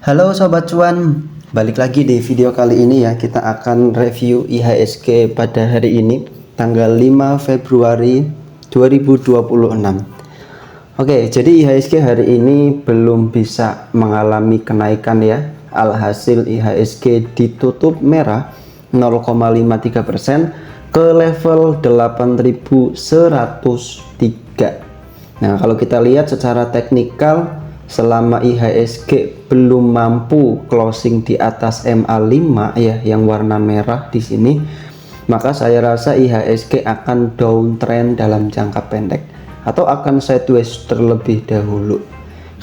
Halo Sobat Cuan, balik lagi di video kali ini ya. Kita akan review IHSG pada hari ini tanggal 5 Februari 2026. Oke, jadi IHSG hari ini belum bisa mengalami kenaikan ya. Alhasil IHSG ditutup merah 0,53% ke level 8.103. Nah, kalau kita lihat secara teknikal, selama IHSG belum mampu closing di atas MA5 ya, yang warna merah di sini, maka saya rasa IHSG akan downtrend dalam jangka pendek atau akan sideways terlebih dahulu.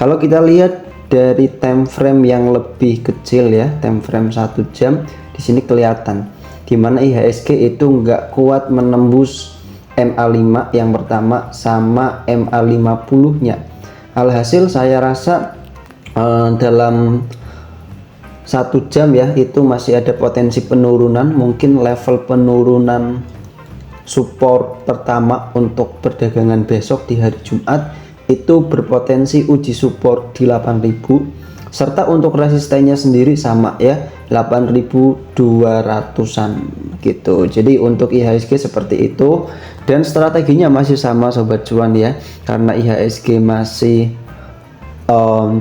Kalau kita lihat dari time frame yang lebih kecil ya, time frame 1 jam, di sini kelihatan dimana IHSG itu nggak kuat menembus MA5 yang pertama sama MA50 nya. Alhasil saya rasa dalam 1 jam ya itu masih ada potensi penurunan. Mungkin level penurunan support pertama untuk perdagangan besok di hari Jumat itu berpotensi uji support di 8.000, serta untuk resistennya sendiri sama ya, 8.200-an gitu. Jadi untuk IHSG seperti itu, dan strateginya masih sama Sobat Cuan ya, karena IHSG masih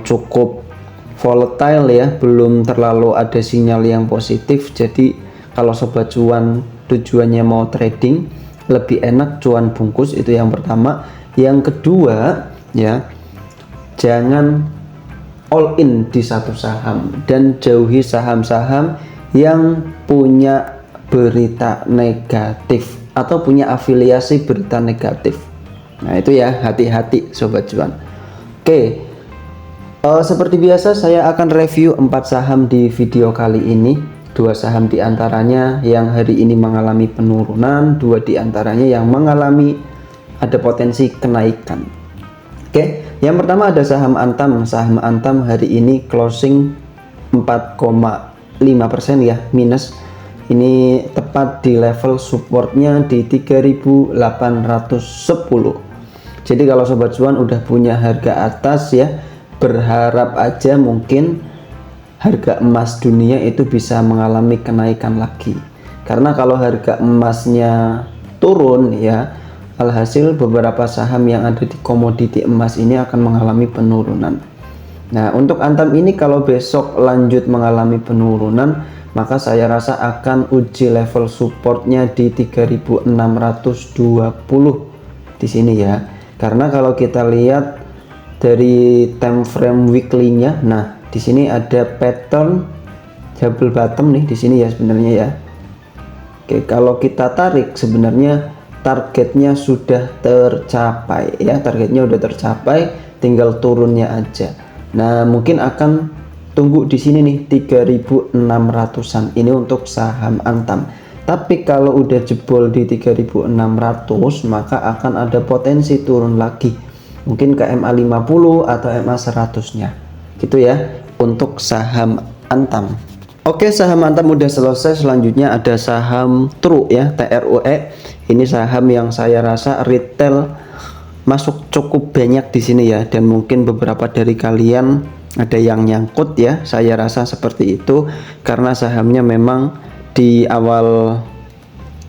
cukup volatile ya, belum terlalu ada sinyal yang positif. Jadi kalau Sobat Cuan tujuannya mau trading, lebih enak cuan bungkus, itu yang pertama. Yang kedua ya, jangan all in di satu saham dan jauhi saham-saham yang punya berita negatif atau punya afiliasi berita negatif. Nah itu ya, hati-hati Sobat Cuan. Oke, seperti biasa saya akan review 4 saham di video kali ini. 2 saham diantaranya yang hari ini mengalami penurunan, 2 diantaranya yang mengalami ada potensi kenaikan. Oke, yang pertama ada saham Antam. Saham Antam hari ini closing 4,5% ya, minus. Ini tepat di level supportnya di 3.810. Jadi kalau Sobat Cuan udah punya harga atas ya, berharap aja mungkin harga emas dunia itu bisa mengalami kenaikan lagi. Karena kalau harga emasnya turun ya, alhasil beberapa saham yang ada di komoditi emas ini akan mengalami penurunan. Nah untuk Antam ini kalau besok lanjut mengalami penurunan, maka saya rasa akan uji level supportnya di 3.620 di sini ya. Karena kalau kita lihat dari time frame weekly-nya, nah di sini ada pattern double bottom nih di sini ya sebenarnya ya. Oke, kalau kita tarik sebenarnya targetnya sudah tercapai ya, targetnya udah tercapai, tinggal turunnya aja. Nah mungkin akan tunggu di sini nih 3.600-an ini untuk saham Antam. Tapi kalau udah jebol di 3.600 maka akan ada potensi turun lagi, mungkin ke MA50 atau MA100 nya gitu ya untuk saham Antam. Oke, saham Antam udah selesai. Selanjutnya ada saham TRUE ya, TRUE. Ini saham yang saya rasa retail masuk cukup banyak di sini ya, dan mungkin beberapa dari kalian ada yang nyangkut ya. Saya rasa seperti itu karena sahamnya memang di awal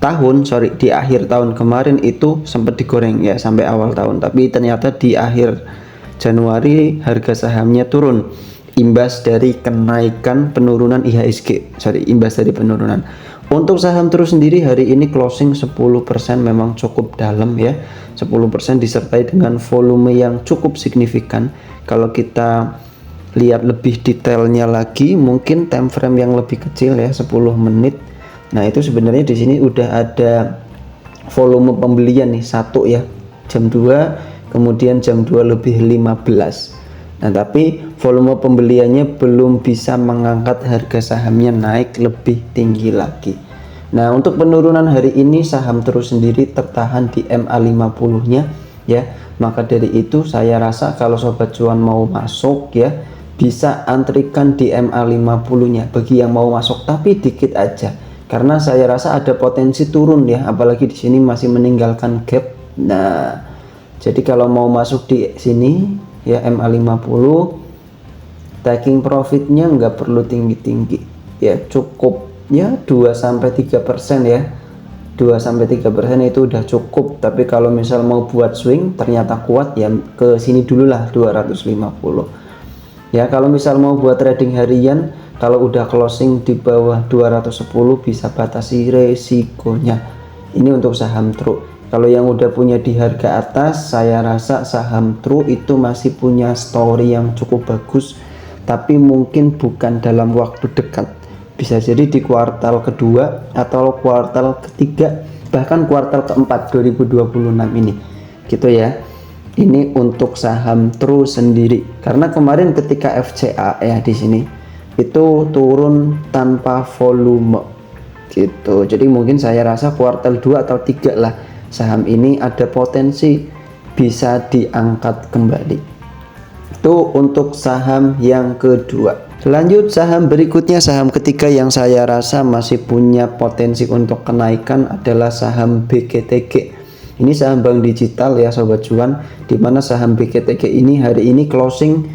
tahun, di akhir tahun kemarin itu sempat digoreng ya sampai awal tahun, tapi ternyata di akhir Januari harga sahamnya turun imbas dari kenaikan penurunan IHSG, imbas dari penurunan. Untuk saham terus sendiri hari ini closing 10%, memang cukup dalam ya, 10% disertai dengan volume yang cukup signifikan. Kalau kita lihat lebih detailnya lagi, mungkin time frame yang lebih kecil ya, 10 menit. Nah itu sebenarnya di sini udah ada volume pembelian nih, satu ya, jam 2, kemudian jam 2 lebih 15. Nah tapi volume pembeliannya belum bisa mengangkat harga sahamnya naik lebih tinggi lagi. Nah untuk penurunan hari ini saham terus sendiri tertahan di MA50 nya ya. Maka dari itu saya rasa kalau Sobat Cuan mau masuk ya, bisa antrikan di MA50 nya bagi yang mau masuk, tapi dikit aja karena saya rasa ada potensi turun ya, apalagi di sini masih meninggalkan gap. Nah jadi kalau mau masuk di sini ya MA50, taking profitnya nggak perlu tinggi-tinggi ya, cukup ya 2-3% ya, 2-3% itu udah cukup. Tapi kalau misal mau buat swing ternyata kuat ya, ke sini dulu lah 250 ya. Kalau misal mau buat trading harian, kalau udah closing di bawah 210 bisa batasi resikonya. Ini untuk saham True. Kalau yang udah punya di harga atas, saya rasa saham True itu masih punya story yang cukup bagus, tapi mungkin bukan dalam waktu dekat. Bisa jadi di kuartal kedua atau kuartal ketiga, bahkan kuartal keempat 2026 ini gitu ya. Ini untuk saham True sendiri, karena kemarin ketika FCA ya di sini itu turun tanpa volume gitu. Jadi mungkin saya rasa kuartal 2 atau 3 lah saham ini ada potensi bisa diangkat kembali. Itu untuk saham yang kedua. Lanjut saham berikutnya, saham ketiga yang saya rasa masih punya potensi untuk kenaikan adalah saham BGTG. Ini saham bank digital ya sobat cuan, dimana saham BGTG ini hari ini closing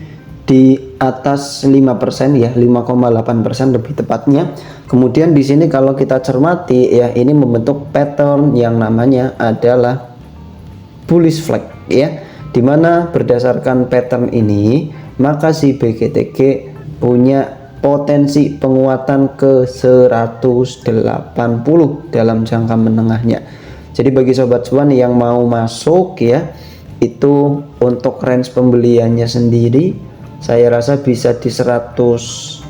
di atas 5% ya, 5,8% lebih tepatnya. Kemudian di sini kalau kita cermati ya, ini membentuk pattern yang namanya adalah bullish flag ya, dimana berdasarkan pattern ini maka si BGTG punya potensi penguatan ke 180 dalam jangka menengahnya. Jadi bagi sobat cuan yang mau masuk ya, itu untuk range pembeliannya sendiri saya rasa bisa di 140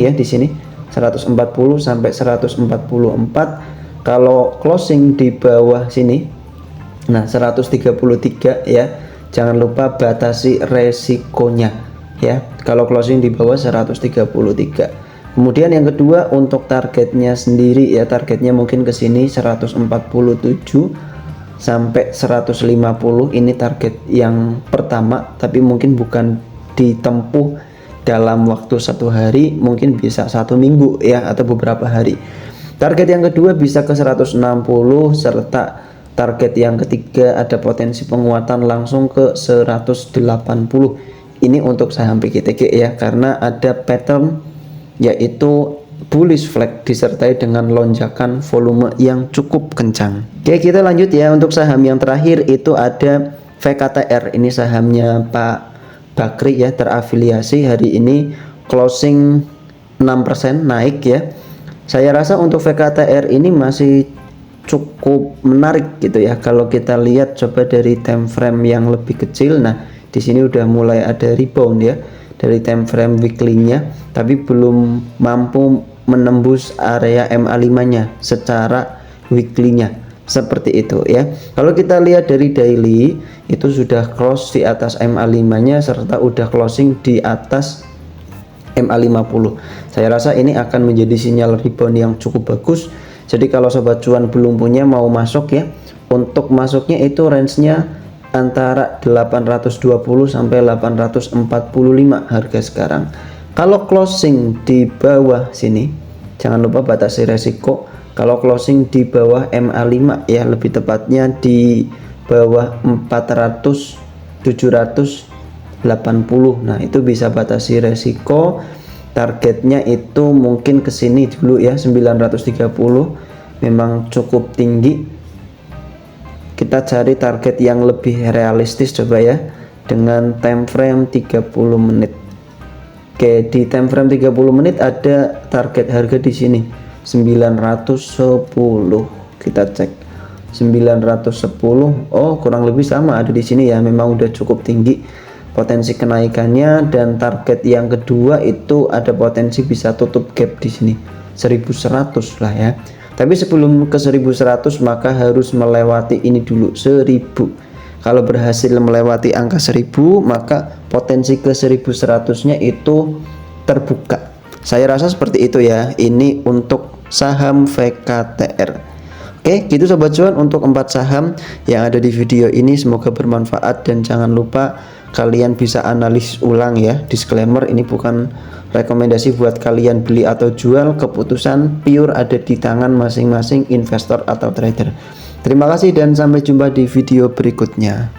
ya, di sini 140 sampai 144. Kalau closing di bawah sini, nah 133 ya, jangan lupa batasi resikonya ya, kalau closing di bawah 133. Kemudian yang kedua untuk targetnya sendiri ya, targetnya mungkin ke sini 147 sampai 150. Ini target yang pertama, tapi mungkin bukan ditempuh dalam waktu 1 hari, mungkin bisa 1 minggu ya, atau beberapa hari. Target yang kedua bisa ke 160, serta target yang ketiga ada potensi penguatan langsung ke 180. Ini untuk saham BGTG ya, karena ada pattern yaitu bullish flag disertai dengan lonjakan volume yang cukup kencang. Oke, kita lanjut ya. Untuk saham yang terakhir itu ada VKTR. Ini sahamnya Pak Bakri ya, terafiliasi, hari ini closing 6% naik ya. Saya rasa untuk VKTR ini masih cukup menarik gitu ya. Kalau kita lihat coba dari time frame yang lebih kecil, nah di sini udah mulai ada rebound ya dari time frame weekly-nya, tapi belum mampu menembus area MA5-nya secara weekly-nya. Seperti itu ya. Kalau kita lihat dari daily itu sudah close di atas MA5-nya serta udah closing di atas MA50. Saya rasa ini akan menjadi sinyal rebound yang cukup bagus. Jadi kalau sobat cuan belum punya mau masuk ya, untuk masuknya itu range-nya antara 820 sampai 845 harga sekarang. Kalau closing di bawah sini jangan lupa batasi resiko. Kalau closing di bawah MA5 ya, lebih tepatnya di bawah 400 780, nah itu bisa batasi resiko. Targetnya itu mungkin ke sini dulu ya, 930 memang cukup tinggi. Kita cari target yang lebih realistis coba ya, dengan time frame 30 menit. Oke, di time frame 30 menit ada target harga di sini 910. Kita cek 910. Oh, kurang lebih sama ada di sini ya. Memang udah cukup tinggi potensi kenaikannya, dan target yang kedua itu ada potensi bisa tutup gap di sini 1100 lah ya. Tapi sebelum ke 1100 maka harus melewati ini dulu 1000. Kalau berhasil melewati angka 1000 maka potensi ke 1100-nya itu terbuka. Saya rasa seperti itu ya. Ini untuk saham VKTR. Oke, gitu sobat cuan untuk 4 saham yang ada di video ini, semoga bermanfaat dan jangan lupa kalian bisa analisis ulang ya. Disclaimer, ini bukan rekomendasi buat kalian beli atau jual, keputusan pure ada di tangan masing-masing investor atau trader. Terima kasih dan sampai jumpa di video berikutnya.